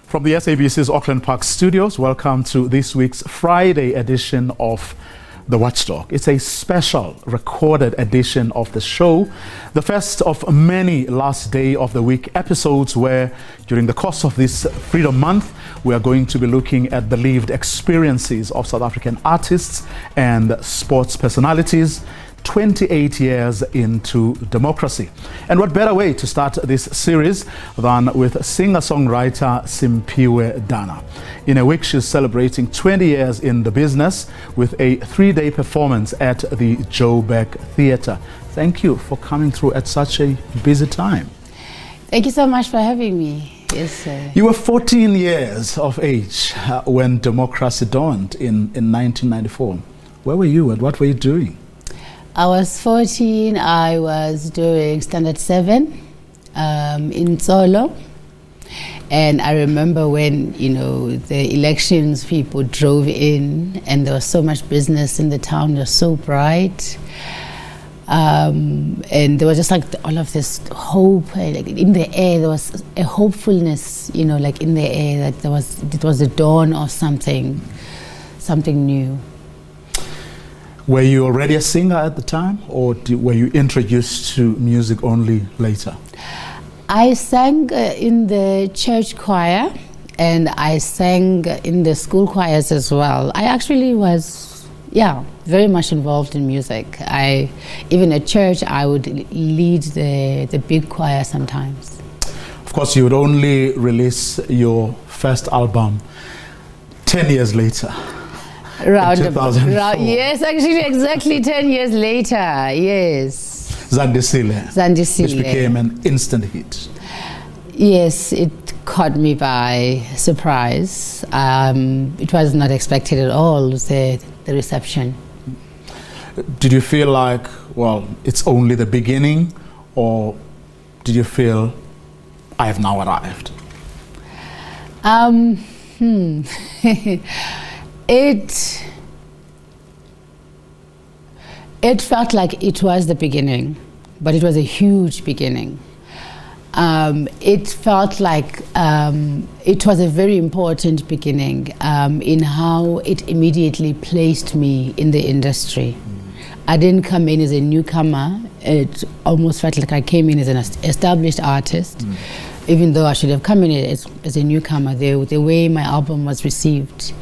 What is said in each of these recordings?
From the SABC's Auckland Park studios, welcome to this week's Friday edition of The Watchdog. It's a special recorded edition of the show, the first of many last day of the week episodes where, during the course of this Freedom Month, we are going to be looking at the lived experiences of South African artists and sports personalities 28 years into democracy. And what better way to start this series than with singer-songwriter Simphiwe Dana. In a week, she's celebrating 20 years in the business with a 3-day performance at the Joburg Theatre. Thank you for coming through at such a busy time. Thank you so much for having me. Yes, you were 14 years of age when democracy dawned in 1994. Where were you and what were you doing? I was 14. I was doing Standard 7 in Solo. And I remember when, the elections, people drove in and there was so much business in the town. It was so bright. And there was just like all of this hope, like in the air. There was a hopefulness, like in the air, that it was the dawn of something new. Were you already a singer at the time, or were you introduced to music only later? I sang in the church choir, and I sang in the school choirs as well. I actually was, very much involved in music. Even at church, I would lead the big choir sometimes. Of course, you would only release your first album 10 years later. Yes, actually, exactly 10 years later, yes. Zandisile, which became an instant hit. Yes, it caught me by surprise. It was not expected at all, the reception. Did you feel like, it's only the beginning, or did you feel, I have now arrived? It felt like it was the beginning, but it was a huge beginning. It felt like it was a very important beginning in how it immediately placed me in the industry. I didn't come in as a newcomer. It almost felt like I came in as an established artist, even though I should have come in as a newcomer. The way my album was received,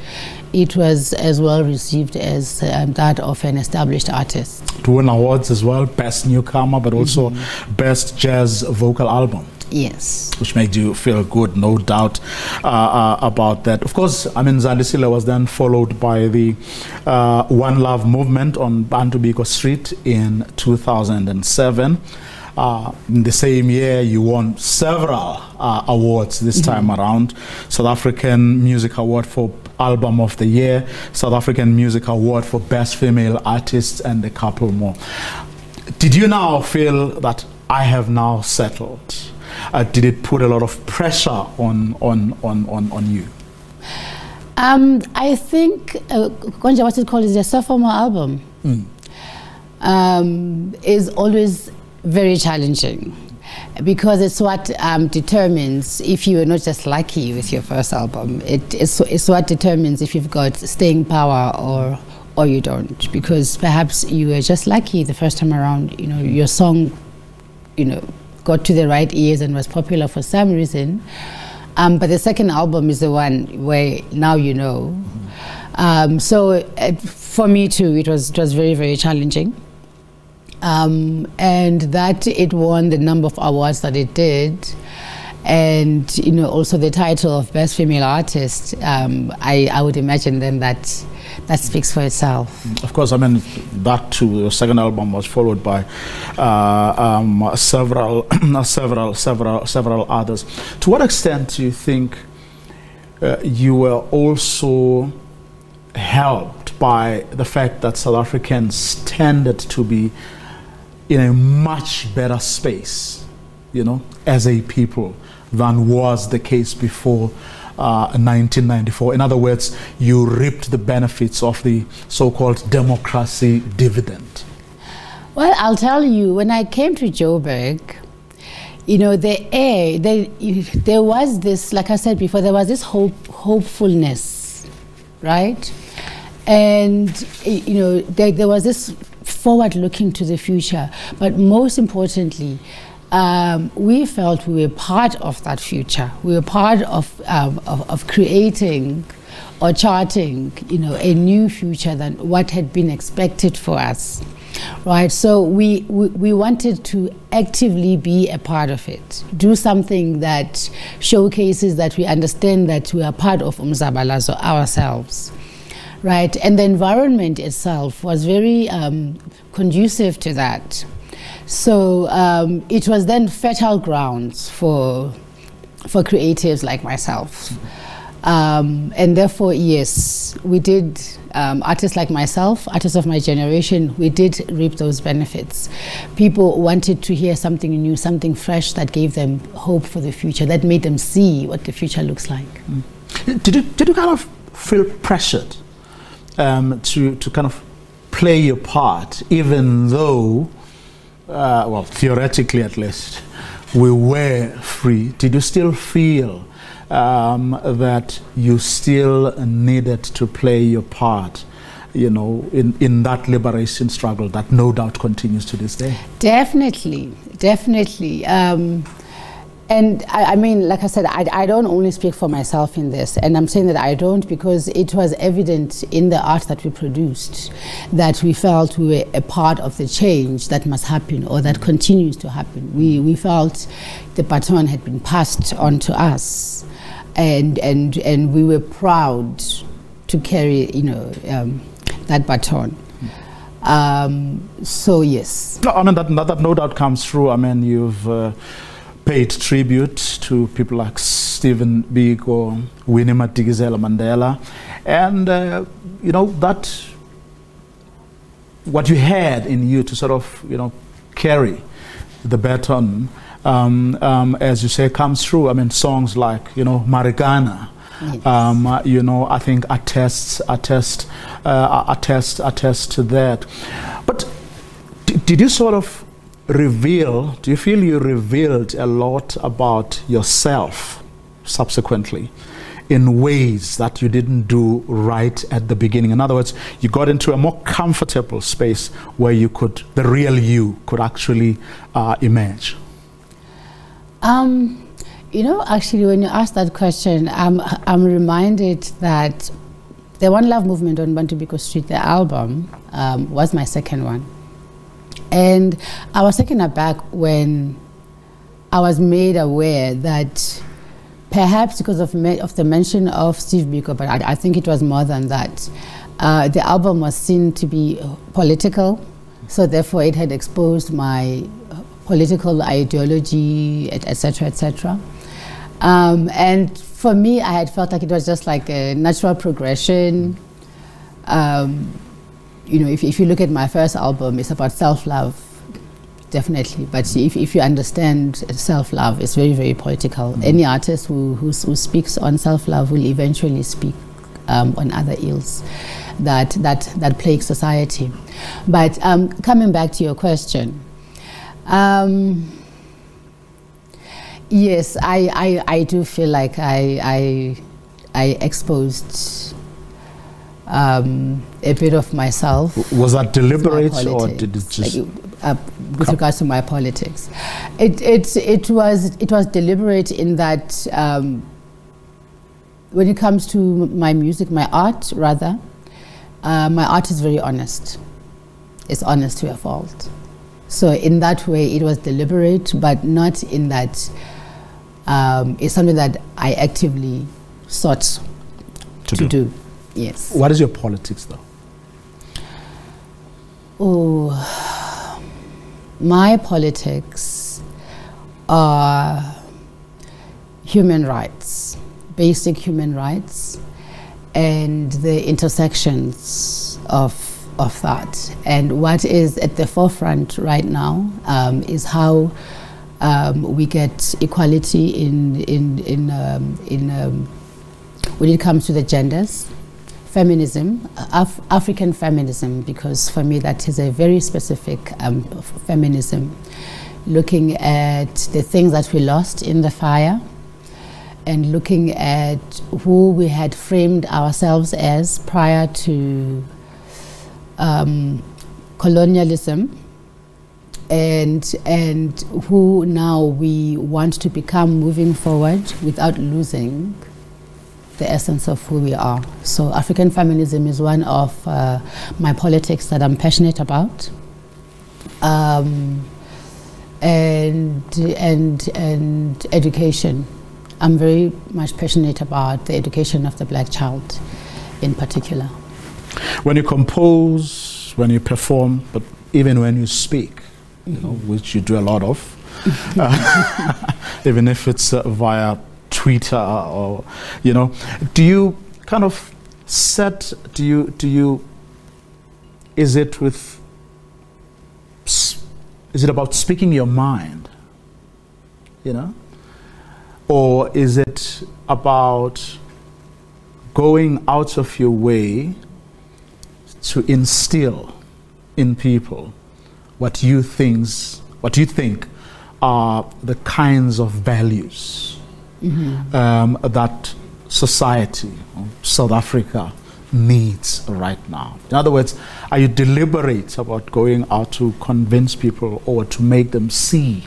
it was as well received as that of an established artist. To win awards as well, Best Newcomer, but also Best Jazz Vocal Album. Yes. Which made you feel good, no doubt about that. Of course, Zandisile was then followed by the One Love movement on Bantu Biko Street in 2007. In the same year, you won several awards this time around. South African Music Award for Album of the Year, South African Music Award for Best Female Artist, and a couple more. Did you now feel that I have now settled? Did it put a lot of pressure on you? I think Konja, what it called is a sophomore album. Is always very challenging, because it's what determines if you are not just lucky with your first album. It's what determines if you've got staying power or you don't. Because perhaps you were just lucky the first time around. Your song, got to the right ears and was popular for some reason. But the second album is the one where now you know. So for me too, it was very, very challenging. And that it won the number of awards that it did, and also the title of Best Female Artist. I would imagine then that speaks for itself. Of course, that too. The second album was followed by several others. To what extent do you think you were also helped by the fact that South Africans tended to be in a much better space, as a people, than was the case before 1994. In other words, you reaped the benefits of the so-called democracy dividend. Well, I'll tell you, when I came to Joburg, you know, there was this, like I said before, there was this hopefulness, right? And, you know, there was this forward looking to the future. But most importantly, we felt we were part of that future. We were part of creating or charting, you know, a new future than what had been expected for us, right? So we wanted to actively be a part of it, do something that showcases that we understand that we are part of umzabalazo ourselves, right? And the environment itself was very conducive to that. So it was then fertile grounds for creatives like myself. And therefore, yes, we did, artists like myself, artists of my generation, we did reap those benefits. People wanted to hear something new, something fresh that gave them hope for the future, that made them see what the future looks like. Did you kind of feel pressured to kind of play your part, even though, well, theoretically at least, we were free? Did you still feel that you still needed to play your part, you know, in that liberation struggle that no doubt continues to this day? Definitely, definitely. And I mean, like I said, I don't only speak for myself in this, and I'm saying that I don't because it was evident in the art that we produced that we felt we were a part of the change that must happen or that continues to happen. We felt the baton had been passed on to us, and we were proud to carry, you know, that baton. So yes. No, I mean that no doubt comes through. I mean, you've paid tribute to people like Stephen Biko, Winnie Madikizela Mandela, and you know that what you had in you to sort of, you know, carry the baton, as you say, comes through. I mean, songs like, you know, Marigana, yes. You know, I think attest to that. But did you sort of do you feel you revealed a lot about yourself subsequently in ways that you didn't do right at the beginning? In other words, you got into a more comfortable space where the real you could actually emerge. You know, actually, when you ask that question, I'm reminded that the One Love movement on Bantu Biko Street, the album, was my second one. And I was taken aback when I was made aware that perhaps because of the mention of Steve Biko, but I think it was more than that, the album was seen to be political, so therefore it had exposed my political ideology, etc., etc. And for me, I had felt like it was just like a natural progression. You know, if you look at my first album, it's about self-love, definitely. But if you understand self-love, it's very, very political. Mm-hmm. Any artist who speaks on self-love will eventually speak on other ills that plague society. But coming back to your question, yes, I do feel like I exposed a bit of myself. Was that deliberate, or did it just with regards to my politics? It was deliberate in that when it comes to my music, my art rather, my art is very honest. It's honest to a fault. So in that way, it was deliberate, but not in that it's something that I actively sought to do. Yes. What is your politics, though? Oh, my politics are human rights, basic human rights, and the intersections of that. And what is at the forefront right now is how we get equality in when it comes to the genders. Feminism, African feminism, because for me that is a very specific feminism. looking at the things that we lost in the fire, and looking at who we had framed ourselves as prior to colonialism, and who now we want to become moving forward without losing the essence of who we are. So African feminism is one of my politics that I'm passionate about. And education. I'm very much passionate about the education of the black child in particular. When you compose, when you perform, but even when you speak, you know, which you do a lot of, even if it's via Twitter or, you know, do you kind of set, is it about speaking your mind, you know? Or is it about going out of your way to instill in people what you think are the kinds of values that society, South Africa, needs right now? In other words, are you deliberate about going out to convince people or to make them see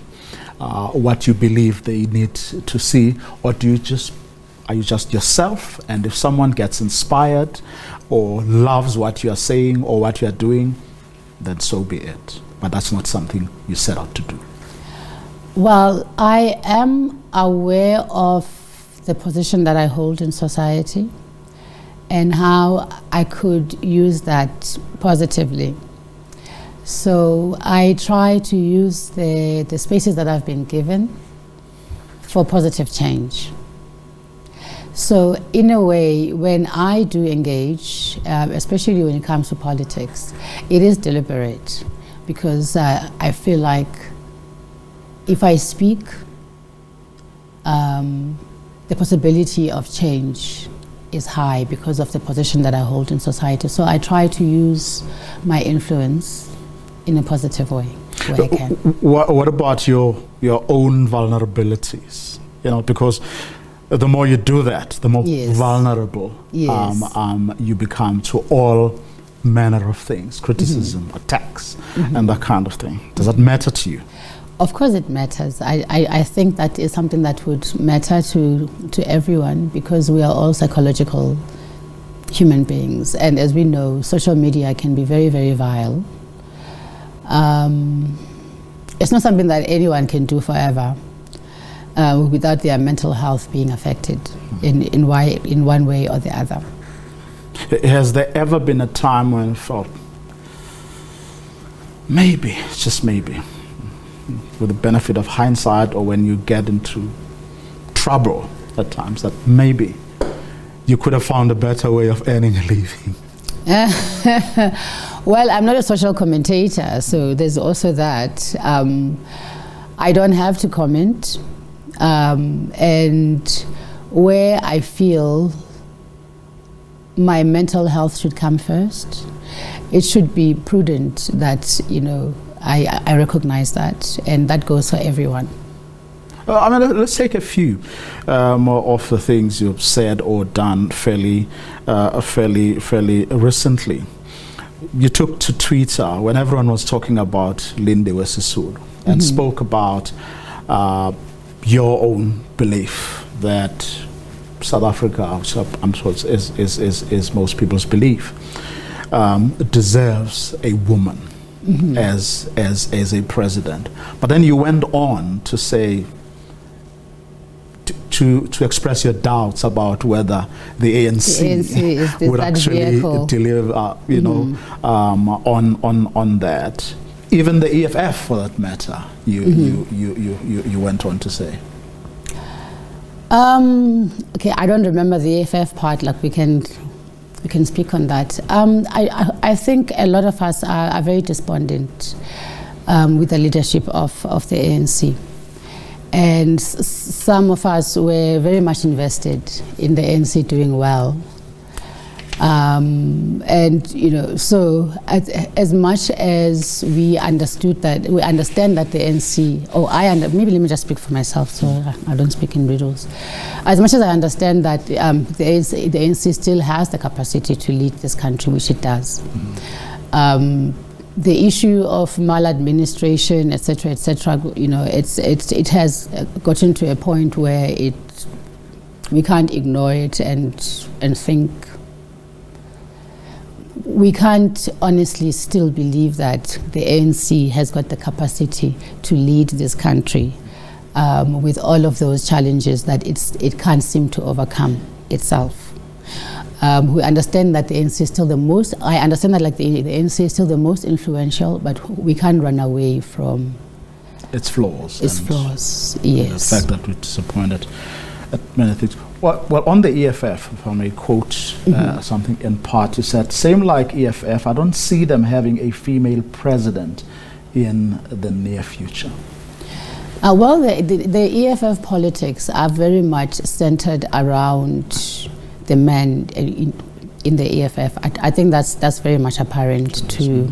what you believe they need to see, or are you just yourself, and if someone gets inspired or loves what you are saying or what you are doing, then so be it? But that's not something you set out to do. Well, I am aware of the position that I hold in society and how I could use that positively. So I try to use the spaces that I've been given for positive change. So in a way, when I do engage, especially when it comes to politics, it is deliberate, because I feel like if I speak, the possibility of change is high because of the position that I hold in society. So I try to use my influence in a positive way where I can. What about your own vulnerabilities? You know, because the more you do that, the more vulnerable you become to all manner of things, criticism, attacks, and that kind of thing. Does that matter to you? Of course it matters. I think that is something that would matter to everyone, because we are all psychological human beings. And as we know, social media can be very, very vile. It's not something that anyone can do forever without their mental health being affected in one way or the other. Has there ever been a time when you felt, maybe, just maybe, with the benefit of hindsight, or when you get into trouble at times, that maybe you could have found a better way of earning a living? Well, I'm not a social commentator, so there's also that. I don't have to comment. And where I feel my mental health should come first, it should be prudent that, you know, I recognize that, and that goes for everyone. I mean, let's take a few of the things you've said or done fairly recently. You took to Twitter when everyone was talking about Lindiwe Sisulu and spoke about your own belief that South Africa, which I'm sure is most people's belief, deserves a woman as a president. But then you went on to say, to express your doubts about whether the ANC would actually deliver, you know, on that. Even the EFF, for that matter, you went on to say. Okay, I don't remember the EFF part. Like we can speak on that. I think a lot of us are very despondent with the leadership of the ANC. And some of us were very much invested in the ANC doing well. And you know, so as much as we understand that the ANC, maybe let me just speak for myself, so I don't speak in riddles. As much as I understand that the ANC still has the capacity to lead this country, which it does. The issue of maladministration, etc., you know, it has gotten to a point where we can't ignore it and think. We can't honestly still believe that the ANC has got the capacity to lead this country with all of those challenges that it can't seem to overcome itself. We understand that the ANC is still the most, I understand that like the ANC is still the most influential, but we can't run away from its flaws. Yes. The fact that we're disappointed at many things. Well, on the EFF, if I may quote something in part, you said, same like EFF, I don't see them having a female president in the near future. Well, the EFF politics are very much centered around the men in the EFF. I think that's very much apparent to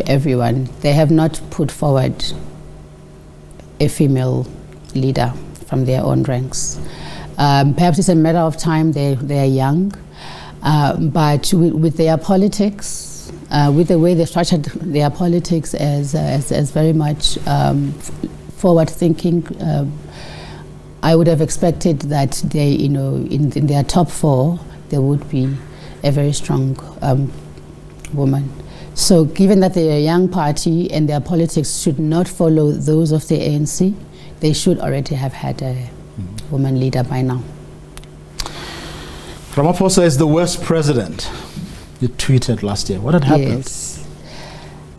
everyone. They have not put forward a female leader from their own ranks. Perhaps it's a matter of time. They are young, but with their politics, with the way they structured their politics as very much forward-thinking, I would have expected that they, you know, in their top four, there would be a very strong woman. So, given that they are a young party and their politics should not follow those of the ANC, they should already have had a woman leader by now. Ramaphosa is the worst president. You tweeted last year. What had happened? Yes.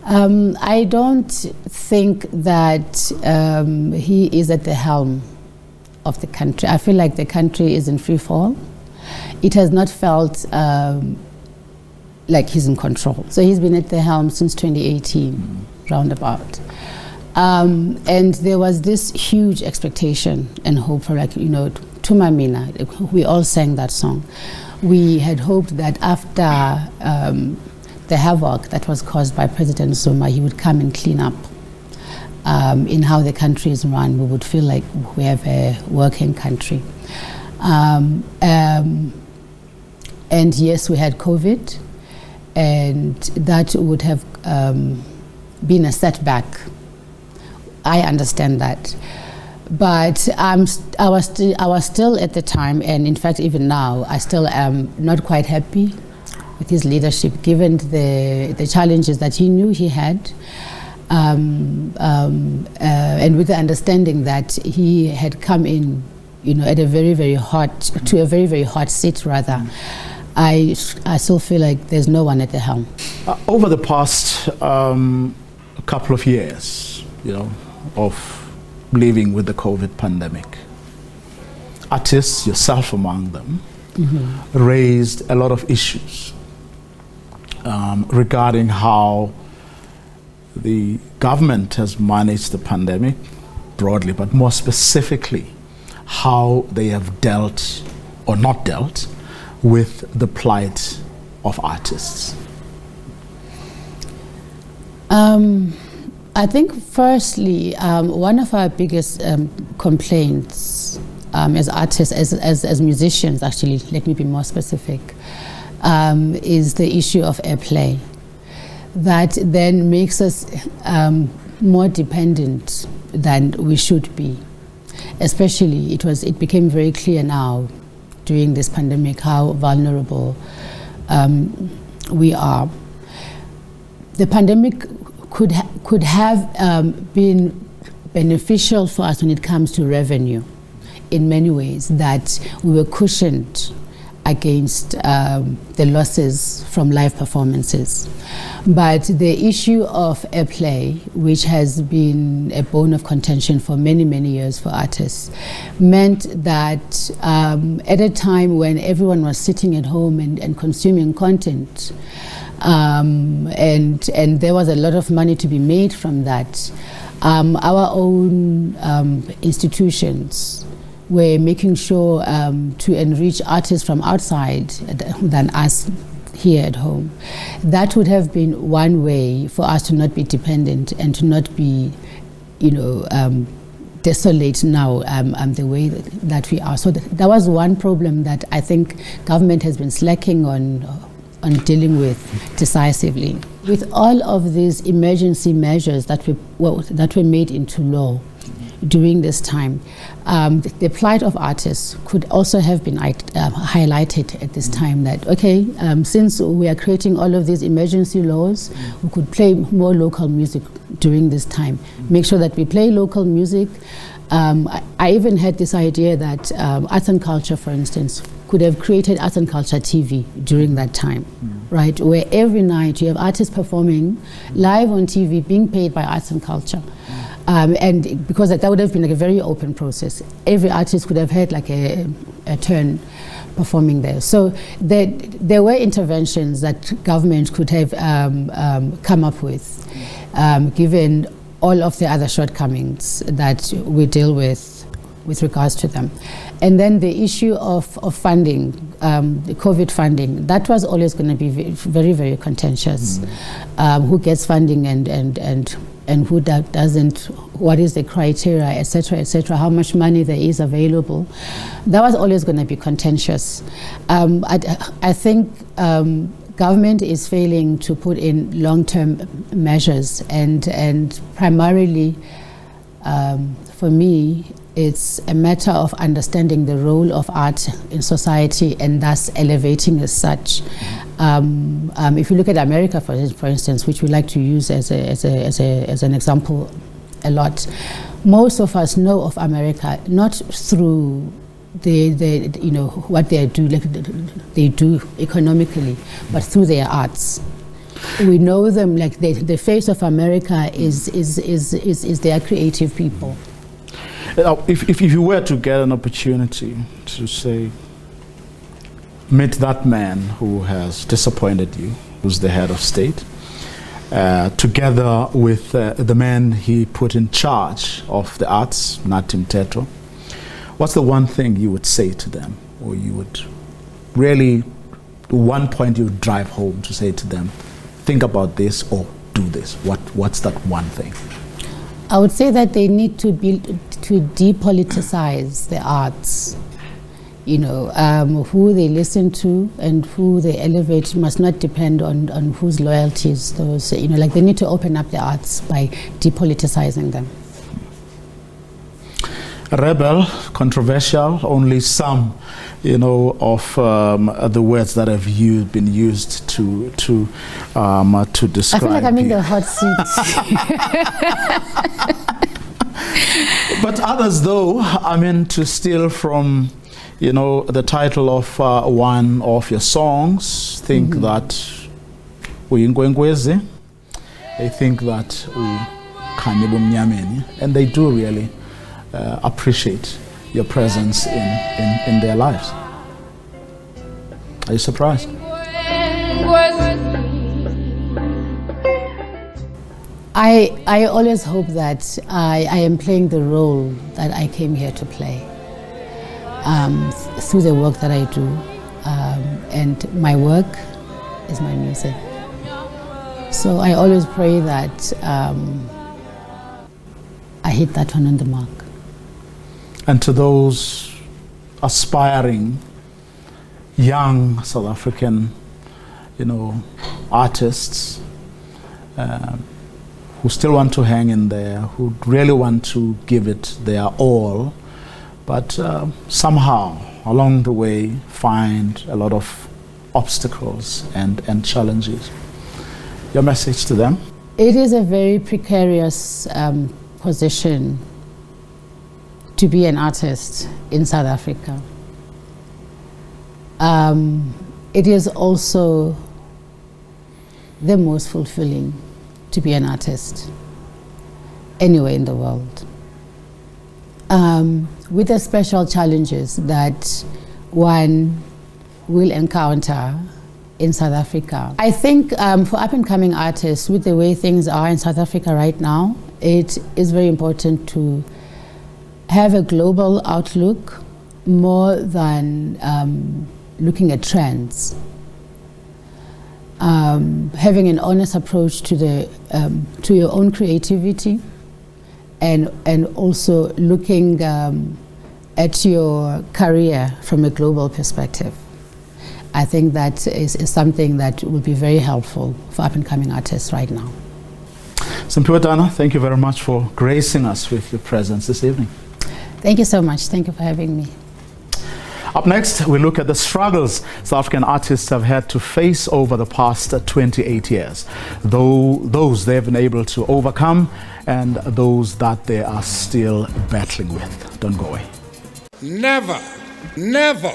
I don't think that he is at the helm of the country. I feel like the country is in free fall. It has not felt like he's in control. So he's been at the helm since 2018, roundabout. And there was this huge expectation and hope for, like, you know, Tumamina. We all sang that song. We had hoped that after the havoc that was caused by President Zuma, he would come and clean up in how the country is run. We would feel like we have a working country. And yes, we had COVID, and that would have been a setback. I understand that. But I was still at the time, and in fact even now, I still am not quite happy with his leadership, given the challenges that he knew he had, and with the understanding that he had come in, you know, at a very, very hot seat rather. I still feel like there's no one at the helm. Over the past couple of years, you know, of living with the COVID pandemic, artists, yourself among them, raised a lot of issues regarding how the government has managed the pandemic broadly, but more specifically, how they have dealt or not dealt with the plight of artists. I think firstly, one of our biggest complaints as artists, as musicians actually, let me be more specific, is the issue of airplay. That then makes us more dependent than we should be. Especially, it became very clear now during this pandemic how vulnerable we are. The pandemic could have been beneficial for us when it comes to revenue in many ways, that we were cushioned against the losses from live performances. But the issue of airplay, which has been a bone of contention for many, many years for artists, meant that at a time when everyone was sitting at home and consuming content, and there was a lot of money to be made from that, our own institutions were making sure to enrich artists from outside than us here at home. That would have been one way for us to not be dependent and to not be, desolate now the way that we are. So that was one problem that I think government has been slacking on dealing with decisively. With all of these emergency measures that were made into law during this time, the plight of artists could also have been highlighted at this time, that, okay, since we are creating all of these emergency laws, we could play more local music during this time. Make sure that we play local music. I even had this idea that arts and culture, for instance, could have created arts and culture TV during that time, right? Where every night you have artists performing live on TV, being paid by arts and culture. And because that would have been like a very open process. Every artist could have had like a turn performing there. So there were interventions that government could have come up with, given all of the other shortcomings that we deal with regards to them. And then the issue of funding, the COVID funding, that was always going to be very, very contentious. Who gets funding and who doesn't, what is the criteria, et cetera, how much money there is available. That was always going to be contentious. I think government is failing to put in long-term measures, and primarily, for me, it's a matter of understanding the role of art in society and thus elevating as such. If you look at America, for instance, which we like to use as an example a lot, most of us know of America not through what they do economically, but through their arts. We know them like the face of America is their creative people. If you were to get an opportunity to say, meet that man who has disappointed you, who's the head of state, together with the man he put in charge of the arts, Nathi Mthethwa, what's the one thing you would say to them, or you would really, one point you would drive home to say to them, think about this or do this? What's that one thing? I would say that they need to depoliticize the arts. Who they listen to and who they elevate must not depend on whose loyalties those, like they need to open up the arts by depoliticizing them. Rebel, controversial, only some, of the words that have been used to describe. I feel like I'm in the hot seat. But others, though, to steal from, the title of one of your songs, think that uyingwengwezi, they think that and they do really appreciate your presence in their lives. Are you surprised? I always hope that I am playing the role that I came here to play through the work that I do, and my work is my music. So I always pray that I hit that one on the mark. And to those aspiring young South African, artists who still want to hang in there, who really want to give it their all, but somehow along the way find a lot of obstacles and challenges. Your message to them? It is a very precarious position to be an artist in South Africa. It is also the most fulfilling to be an artist anywhere in the world. With the special challenges that one will encounter in South Africa. I think for up-and-coming artists, with the way things are in South Africa right now, it is very important to have a global outlook more than looking at trends. Having an honest approach to your own creativity, and also looking at your career from a global perspective. I think that is something that will be very helpful for up-and-coming artists right now. Simphiwe Dana, thank you very much for gracing us with your presence this evening. Thank you so much. Thank you for having me. Up next, we look at the struggles South African artists have had to face over the past 28 years, though those they've been able to overcome and those that they are still battling with. Don't go away. Never, never,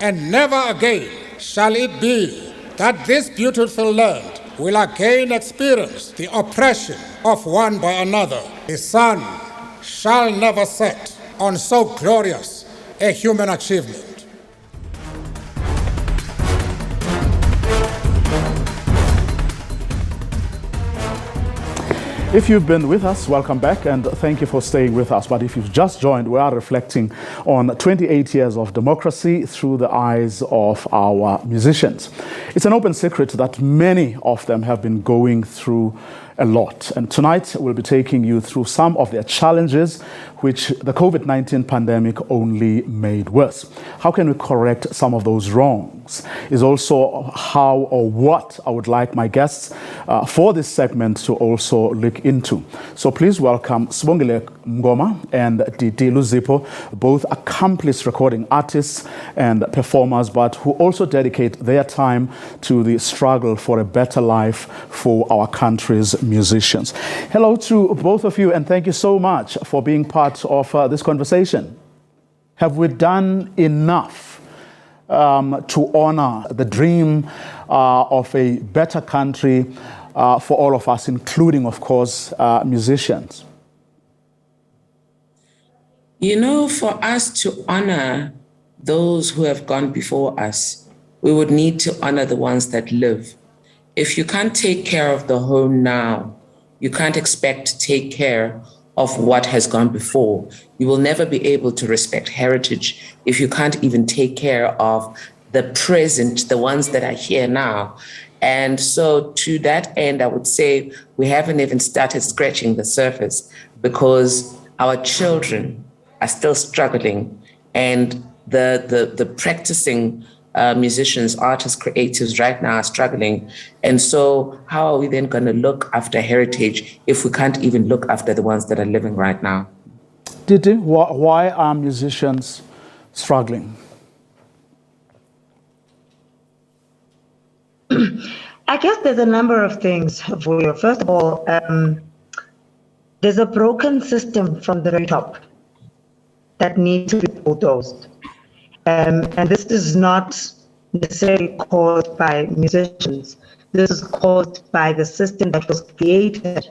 and never again shall it be that this beautiful land will again experience the oppression of one by another. The sun shall never set on so glorious a human achievement. If you've been with us, welcome back, and thank you for staying with us. But if you've just joined, we are reflecting on 28 years of democracy through the eyes of our musicians. It's an open secret that many of them have been going through a lot. And tonight, we'll be taking you through some of their challenges, which the COVID-19 pandemic only made worse. How can we correct some of those wrongs? Is also how or what I would like my guests for this segment to also look into. So please welcome Sibongile Mngoma and Didi Luzipo, both accomplished recording artists and performers, but who also dedicate their time to the struggle for a better life for our country's musicians. Hello to both of you, and thank you so much for being part of this conversation. Have we done enough to honor the dream of a better country for all of us, including, of course, musicians? You know, for us to honor those who have gone before us, we would need to honor the ones that live. If you can't take care of the home now, you can't expect to take care of what has gone before. You will never be able to respect heritage if you can't even take care of the present, the ones that are here now. And so to that end, I would say we haven't even started scratching the surface, because our children are still struggling, and the practicing musicians, artists, creatives right now are struggling. And so how are we then going to look after heritage if we can't even look after the ones that are living right now? Didi, why are musicians struggling? I guess there's a number of things for you. First of all, there's a broken system from the very top that needs to be bulldozed. And this is not necessarily caused by musicians. This is caused by the system that was created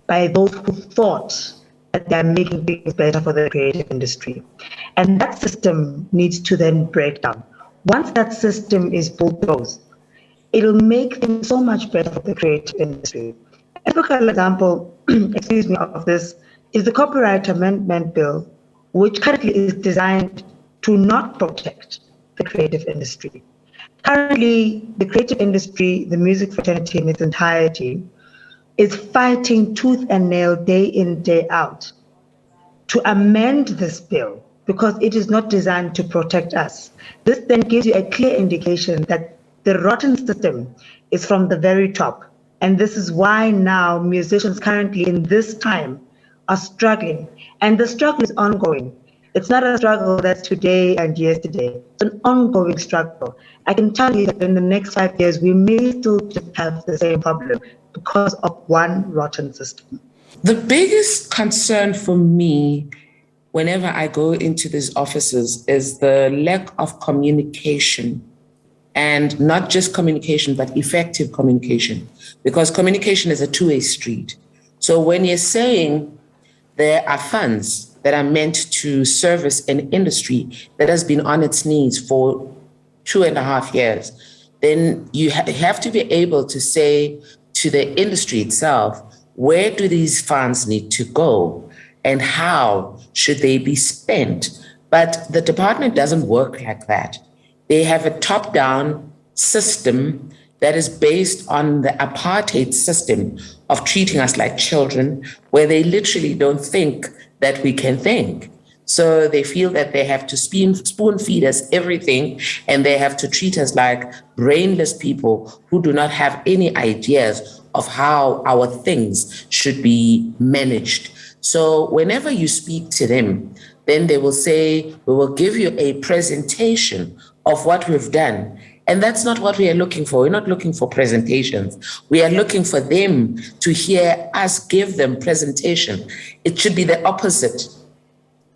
by those who thought that they're making things better for the creative industry. And that system needs to then break down. Once that system is bulldozed, it'll make things so much better for the creative industry. A typical example, of this is the Copyright Amendment Bill, which currently is designed to not protect the creative industry. Currently, the creative industry, the music fraternity in its entirety, is fighting tooth and nail, day in, day out, to amend this bill, because it is not designed to protect us. This then gives you a clear indication that the rotten system is from the very top. And this is why now musicians currently in this time are struggling. And the struggle is ongoing. It's not a struggle that's today and yesterday. It's an ongoing struggle. I can tell you that in the next 5 years, we may still just have the same problem because of one rotten system. The biggest concern for me whenever I go into these offices is the lack of communication. And not just communication, but effective communication, because communication is a two-way street. So when you're saying there are funds that are meant to service an industry that has been on its knees for 2.5 years, then you have to be able to say to the industry itself, where do these funds need to go? and how should they be spent. But the department doesn't work like that. They have a top-down system that is based on the apartheid system of treating us like children, where they literally don't think that we can think. So they feel that they have to spoon feed us everything, and they have to treat us like brainless people who do not have any ideas of how our things should be managed. So whenever you speak to them, then they will say, we will give you a presentation of what we've done. And that's not what we are looking for. We're not looking for presentations. We are looking for them to hear us give them presentation. It should be the opposite.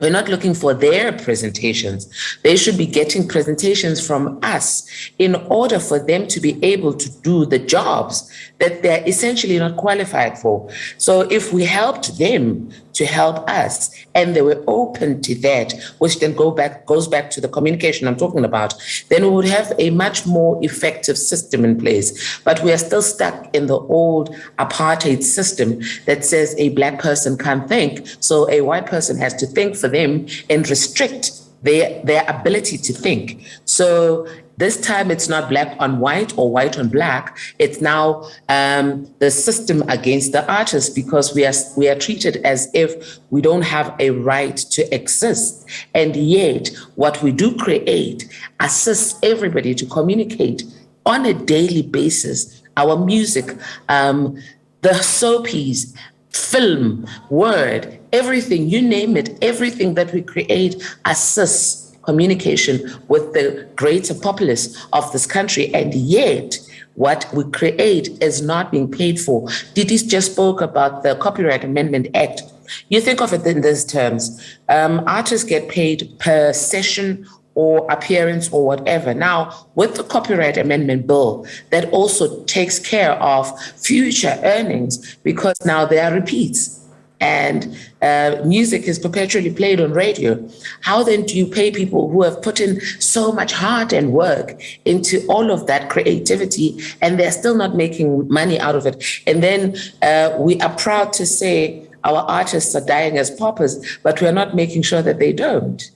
We're not looking for their presentations. They should be getting presentations from us in order for them to be able to do the jobs that they're essentially not qualified for. So if we helped them to help us, and they were open to that, which then goes back to the communication I'm talking about, then we would have a much more effective system in place. But we are still stuck in the old apartheid system that says a Black person can't think, so a white person has to think for them and restrict their ability to think. So this time it's not Black on white or white on Black. It's now the system against the artists, because we are treated as if we don't have a right to exist. And yet what we do create assists everybody to communicate on a daily basis. Our music, the soapies, film, word, everything, you name it, everything that we create assists communication with the greater populace of this country. And yet what we create is not being paid for. Didi just spoke about the Copyright Amendment Act. You think of it in these terms. Artists get paid per session or appearance or whatever. Now, with the Copyright Amendment Bill, that also takes care of future earnings, because now there are repeats. And music is perpetually played on radio. How then do you pay people who have put in so much heart and work into all of that creativity, and they're still not making money out of it? And then we are proud to say our artists are dying as paupers, but we're not making sure that they don't.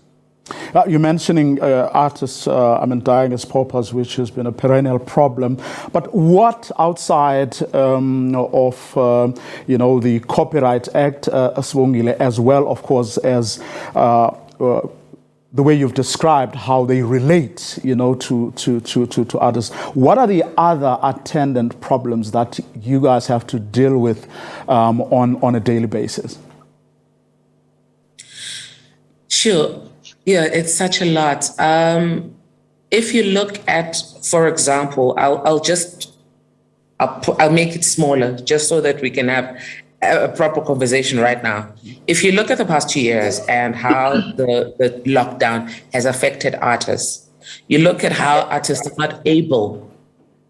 You're mentioning artists, dying as paupers, which has been a perennial problem. But what outside of the Copyright Act, Swongile, as well, of course, as the way you've described how they relate, to others. What are the other attendant problems that you guys have to deal with on a daily basis? Sure. Yeah, it's such a lot. If you look at, for example, I'll make it smaller just so that we can have a proper conversation right now. If you look at the past 2 years and how the lockdown has affected artists, you look at how artists are not able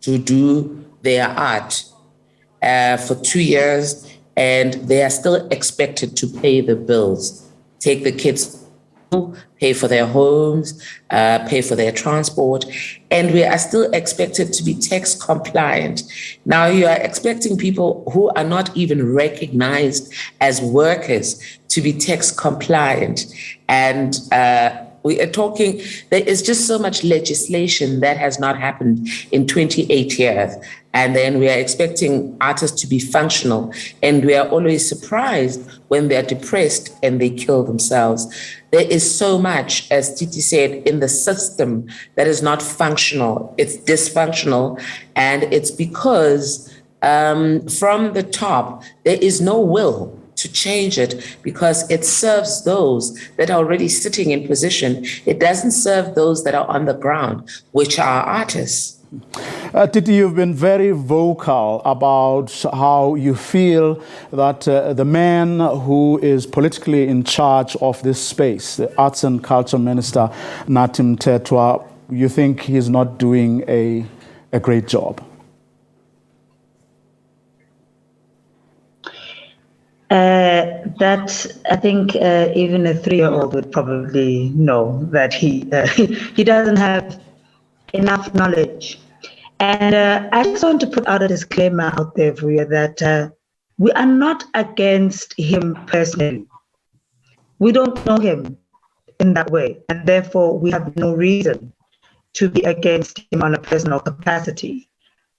to do their art for 2 years, and they are still expected to pay the bills, take the kids, pay for their homes, pay for their transport, and we are still expected to be tax compliant. Now you are expecting people who are not even recognized as workers to be tax compliant. And we are talking, there is just so much legislation that has not happened in 28 years. And then we are expecting artists to be functional. And we are always surprised when they're depressed and they kill themselves. There is so much, as Titi said, in the system that is not functional. It's dysfunctional. And it's because from the top, there is no will to change it, because it serves those that are already sitting in position. It doesn't serve those that are on the ground, which are artists. Titi, you've been very vocal about how you feel that the man who is politically in charge of this space, the Arts and Culture Minister, Nathi Mthethwa, you think he's not doing a great job? That I think even a 3-year-old would probably know that he doesn't have enough knowledge. And I just want to put out a disclaimer out there for you that we are not against him personally. We don't know him in that way, and therefore we have no reason to be against him on a personal capacity.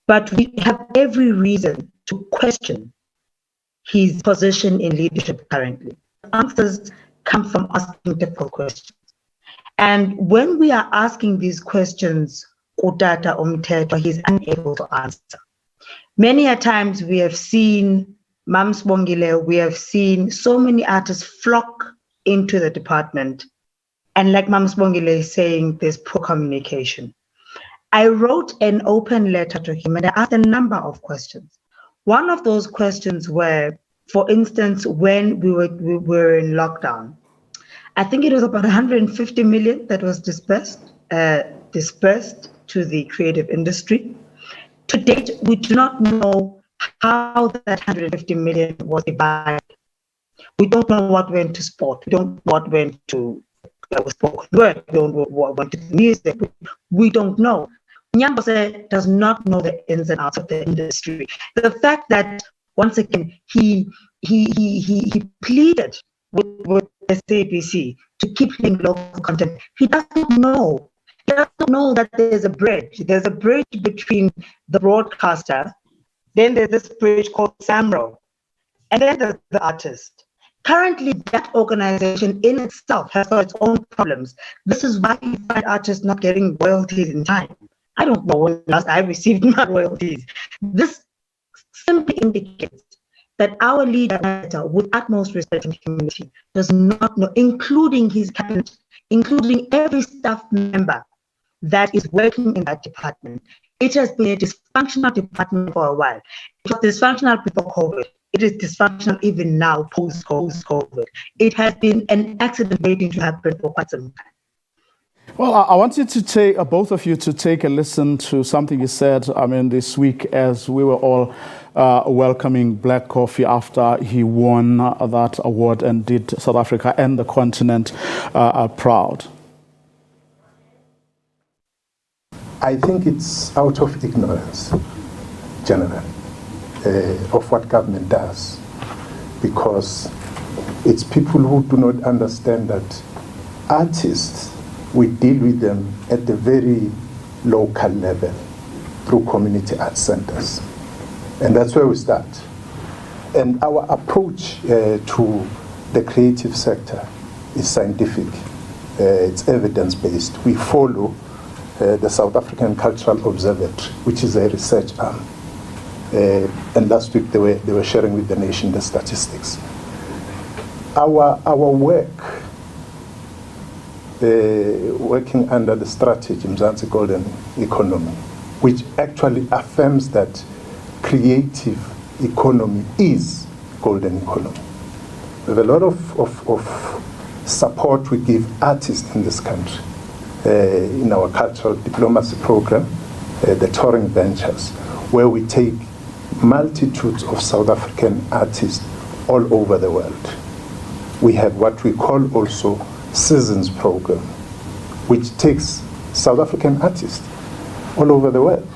But we have every reason to question his position in leadership currently. Answers come from asking difficult questions. And when we are asking these questions, Kutata Umthetwa, he's unable to answer. Many a times we have seen Mams Bongile, we have seen so many artists flock into the department. And like Mams Bongile is saying, there's poor communication. I wrote an open letter to him and I asked a number of questions. One of those questions were, for instance, when we were in lockdown, I think it was about 150 million that was dispersed to the creative industry. To date, we do not know how that 150 million was divided. We don't know what went to sport. We don't know what went to spoken word. We don't know what went to music. We don't know. Nyambose does not know the ins and outs of the industry. The fact that, once again, he pleaded with the SABC to keep playing local content. He doesn't know. He doesn't know that there's a bridge. There's a bridge between the broadcaster, then there's this bridge called SAMRO, and then there's the artist. Currently, that organization in itself has got its own problems. This is why you find artists not getting royalties in time. I don't know when last I received my royalties. This simply indicates that our leader, with utmost respect and humility, does not know, including his cabinet, including every staff member that is working in that department. It has been a dysfunctional department for a while. It was dysfunctional before COVID. It is dysfunctional even now, post-COVID. It has been an accident waiting to happen for quite some time. Well, I want you to take, both of you, to take a listen to something you said, this week as we were all welcoming Black Coffee after he won that award and did South Africa and the continent proud. I think it's out of ignorance, generally, of what government does, because it's people who do not understand that artists, we deal with them at the very local level through community art centers. And that's where we start. And our approach to the creative sector is scientific. It's evidence-based. We follow the South African Cultural Observatory, which is a research arm. And last week they were sharing with the nation the statistics. Our work, working under the strategy Mzansi Golden Economy, which actually affirms that creative economy is golden economy. We have a lot of support we give artists in this country in our cultural diplomacy program, the touring ventures, where we take multitudes of South African artists all over the world. We have what we call also Seasons program, which takes South African artists all over the world.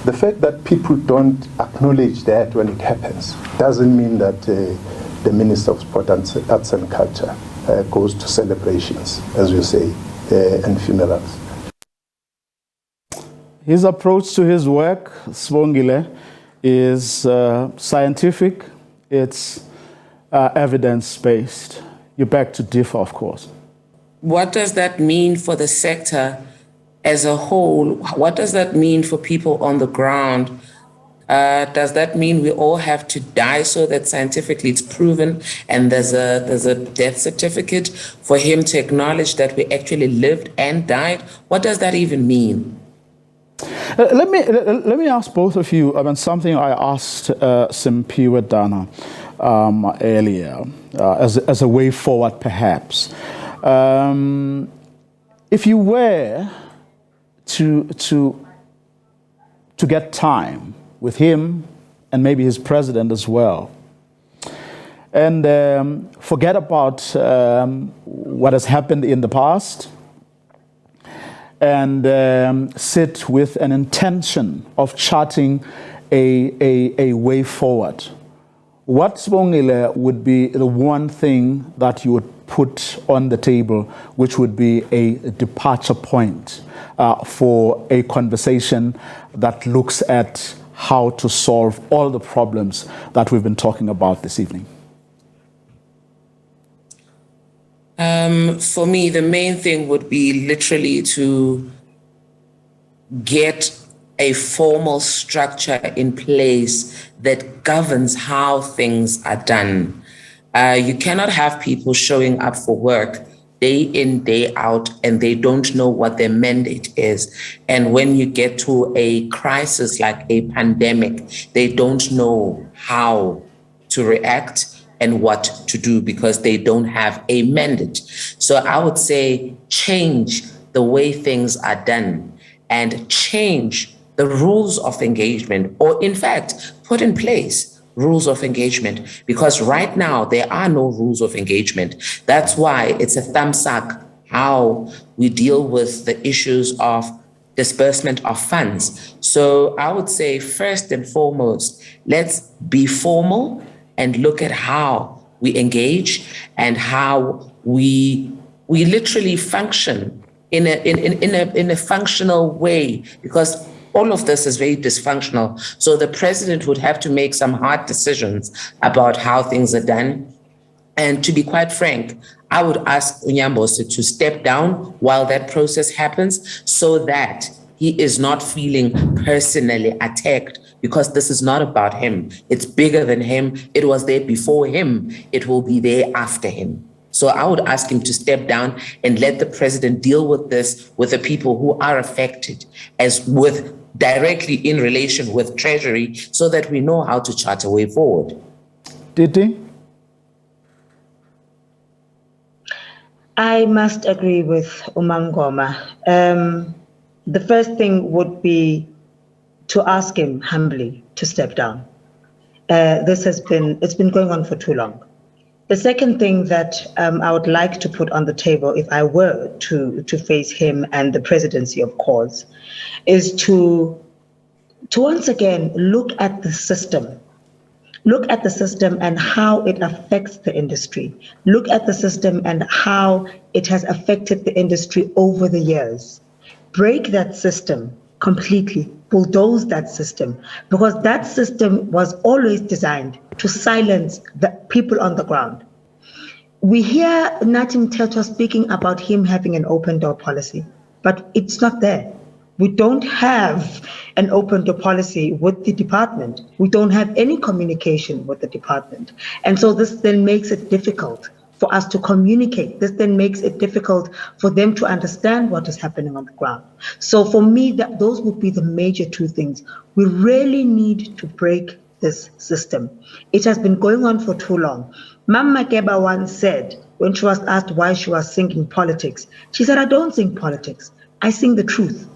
The fact that people don't acknowledge that when it happens doesn't mean that the Minister of Sport, Arts and Culture goes to celebrations, as you say, and funerals. His approach to his work, Sibongile, is scientific, it's evidence-based. You beg to differ, of course. What does that mean for the sector as a whole? What does that mean for people on the ground? Does that mean we all have to die so that scientifically it's proven and there's a death certificate for him to acknowledge that we actually lived and died? What does that even mean? Let me ask both of you something I asked Simpiwe Dana earlier as a way forward, perhaps. If you were to get time with him and maybe his president as well, and forget about what has happened in the past, and sit with an intention of charting a way forward, what, Sibongile, would be the one thing that you would put on the table, which would be a departure point for a conversation that looks at how to solve all the problems that we've been talking about this evening? For me, the main thing would be literally to get a formal structure in place that governs how things are done. You cannot have people showing up for work day in, day out, and they don't know what their mandate is. And when you get to a crisis like a pandemic, they don't know how to react and what to do because they don't have a mandate. So I would say change the way things are done and change the rules of engagement, or in fact, put in place rules of engagement, because right now there are no rules of engagement. That's why it's a thumbsuck how we deal with the issues of disbursement of funds. So I would say first and foremost, let's be formal and look at how we engage and how we literally function in a functional way, because all of this is very dysfunctional. So the president would have to make some hard decisions about how things are done. And to be quite frank, I would ask Unyambose to step down while that process happens so that he is not feeling personally attacked, because this is not about him. It's bigger than him. It was there before him. It will be there after him. So I would ask him to step down and let the president deal with this with the people who are affected, as with directly in relation with Treasury, so that we know how to chart a way forward. Didi? I must agree with Umangoma. The first thing would be to ask him humbly to step down. It's been going on for too long. The second thing that I would like to put on the table, if I were to face him and the presidency, of course, is to once again look at the system. Look at the system and how it affects the industry. Look at the system and how it has affected the industry over the years. Break that system completely, bulldoze that system, because that system was always designed to silence the people on the ground. We hear Nathi Mthethwa speaking about him having an open door policy, but it's not there. We don't have an open door policy with the department. We don't have any communication with the department. And so this then makes it difficult for us to communicate. This then makes it difficult for them to understand what is happening on the ground. So for me, those would be the major two things. We really need to break this system. It has been going on for too long. Mama Makeba once said, when she was asked why she was singing politics, she said, I don't sing politics, I sing the truth.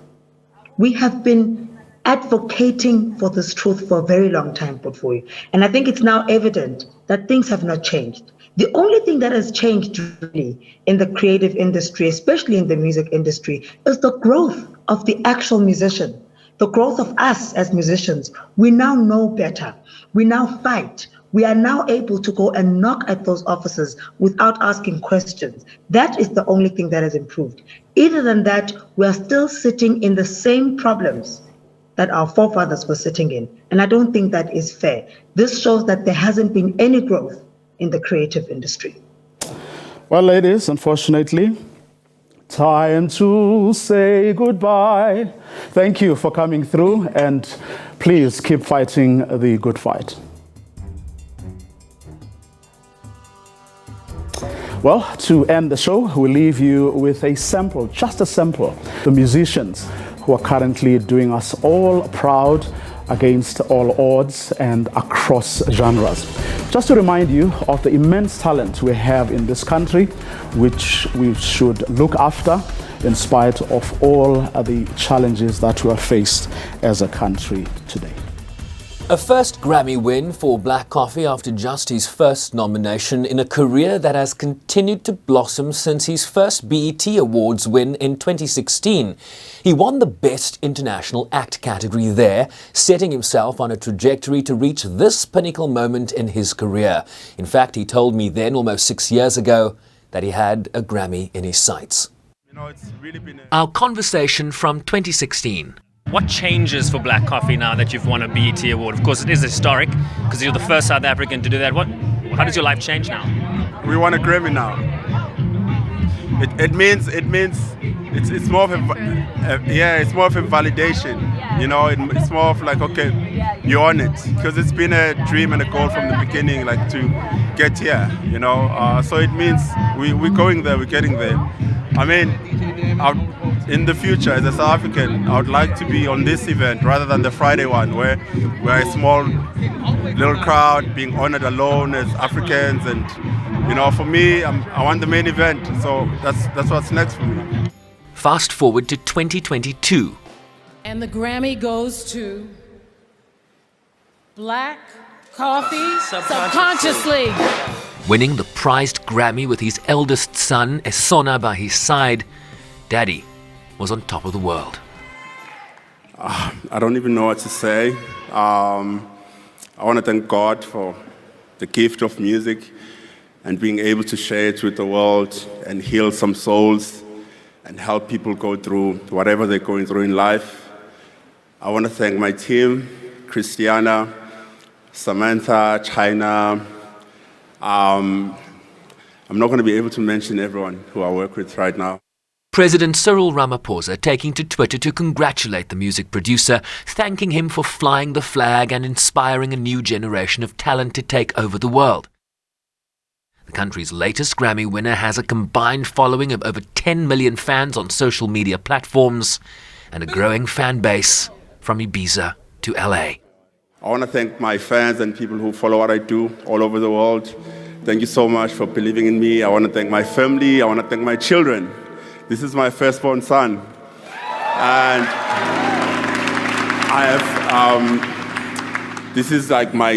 We have been advocating for this truth for a very long time, Potfoy. And I think it's now evident that things have not changed. The only thing that has changed really in the creative industry, especially in the music industry, is the growth of the actual musician, the growth of us as musicians. We now know better. We now fight. We are now able to go and knock at those offices without asking questions. That is the only thing that has improved. Other than that, we are still sitting in the same problems that our forefathers were sitting in. And I don't think that is fair. This shows that there hasn't been any growth in the creative industry. Well, ladies, unfortunately, time to say goodbye. Thank you for coming through, and please keep fighting the good fight. Well, to end the show, we'll leave you with a sample, just a sample, the musicians who are currently doing us all proud against all odds and across genres. Just to remind you of the immense talent we have in this country, which we should look after in spite of all the challenges that we are faced as a country today. A first Grammy win for Black Coffee after just his first nomination in a career that has continued to blossom since his first BET Awards win in 2016. He won the Best International Act category there, setting himself on a trajectory to reach this pinnacle moment in his career. In fact, he told me then, almost 6 years ago, that he had a Grammy in his sights. Our conversation from 2016. What changes for Black Coffee now that you've won a BET award? Of course, it is historic because you're the first South African to do that. How does your life change now? We won a Grammy now. It means it's more of it's more of a validation. You know, it's more of like, okay, you're on it, because it's been a dream and a goal from the beginning, like to get here. You know, so it means we're going there, we're getting there. I mean, in the future, as a South African, I would like to be on this event rather than the Friday one, where we're a small little crowd being honored alone as Africans. And, you know, for me, I want the main event. So that's what's next for me. Fast forward to 2022. And the Grammy goes to Black Coffee Subconsciously. Winning the prized Grammy with his eldest son, Esona, by his side, Daddy was on top of the world. I don't even know what to say. I want to thank God for the gift of music and being able to share it with the world and heal some souls and help people go through whatever they're going through in life. I want to thank my team, Christiana, Samantha, China. I'm not going to be able to mention everyone who I work with right now. President Cyril Ramaphosa taking to Twitter to congratulate the music producer, thanking him for flying the flag and inspiring a new generation of talent to take over the world. The country's latest Grammy winner has a combined following of over 10 million fans on social media platforms and a growing fan base from Ibiza to LA. I want to thank my fans and people who follow what I do all over the world. Thank you so much for believing in me. I want to thank my family. I want to thank my children. This is my firstborn son. And I have, this is like my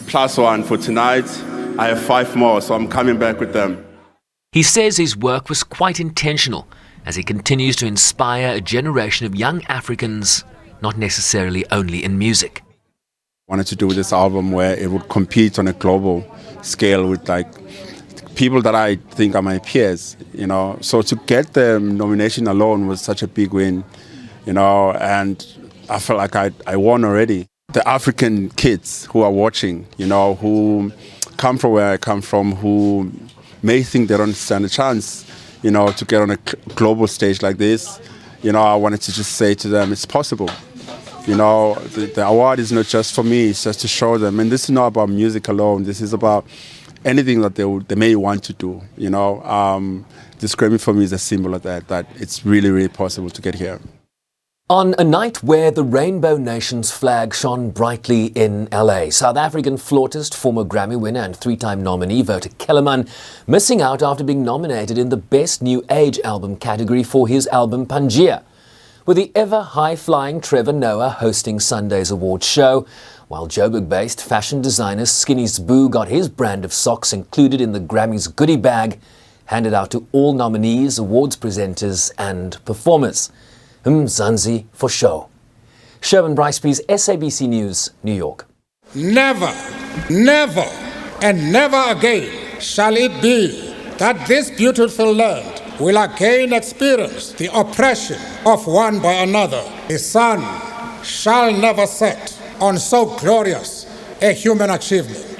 +1 for tonight. I have 5 more, so I'm coming back with them. He says his work was quite intentional as he continues to inspire a generation of young Africans, not necessarily only in music. I wanted to do this album where it would compete on a global scale with like people that I think are my peers, you know. So to get the nomination alone was such a big win, you know, and I felt like I won already. The African kids who are watching, you know, who come from where I come from, who may think they don't stand a chance, you know, to get on a global stage like this, you know, I wanted to just say to them, it's possible. You know, the award is not just for me, it's just to show them. And this is not about music alone. This is about anything that they may want to do, you know. This Grammy for me is a symbol of that it's really, really possible to get here. On a night where the Rainbow Nation's flag shone brightly in LA, South African flautist, former Grammy winner and 3-time nominee Wouter Kellerman missing out after being nominated in the Best New Age Album category for his album Pangaea. With the ever-high-flying Trevor Noah hosting Sunday's awards show, while Joburg-based fashion designer Skinny's Boo got his brand of socks included in the Grammys goodie bag, handed out to all nominees, awards presenters and performers. Mzansi for show. Sherman Bryceby's SABC News, New York. Never, never, and never again shall it be that this beautiful land will again experience the oppression of one by another. The sun shall never set on so glorious a human achievement.